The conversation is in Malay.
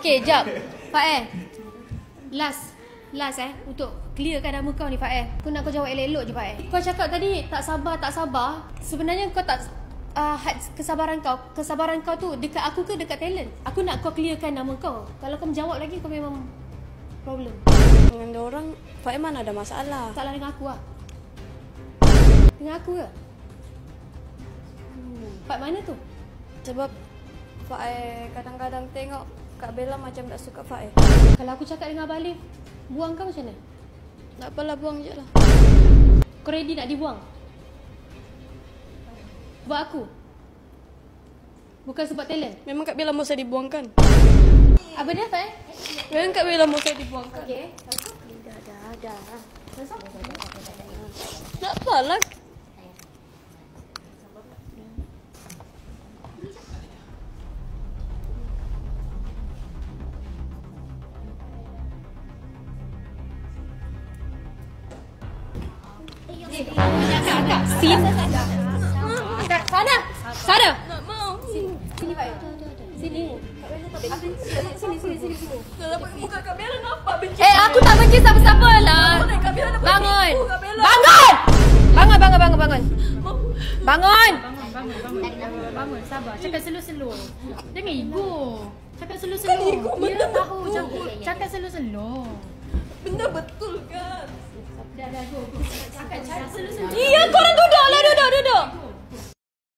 Okay, jap. Fael. Last untuk clearkan nama kau ni Fael. Aku nak kau jawab elok-elok je Fael. Kau cakap tadi tak sabar. Sebenarnya kau tak kesabaran kau tu dekat aku ke dekat talent? Aku nak kau clearkan nama kau. Kalau kau menjawab lagi kau memang problem. Dengan dia orang Fael mana ada masalah. Masalah dengan aku lah. Dengan aku ke? Part mana tu? Sebab Fael kadang-kadang tengok Kak Bella macam tak suka Fael. Kalau aku cakap dengan Abang Alif, buang kau macam mana? Tak apalah, buang je lah. Kau ready nak dibuang? Buat aku? Bukan sebab talent? Memang Kak Bella mesti dibuangkan. Apa dia Fael? Memang Kak Bella mesti dibuangkan. Okay. Dah. Tak apalah. Sana. Tak mau. Sini Fael. Sini. Sini. Kalau buka Kak Bella nampak benci. Aku tak benci siapa-siapa lah. Bangun. Bangun. Sabar. Cakap slow. Jangan ego. Cakap slow. Dia tahu. Cakap slow. Benda betul kan? Dah go. Cakap slow. Iya, korang duduk.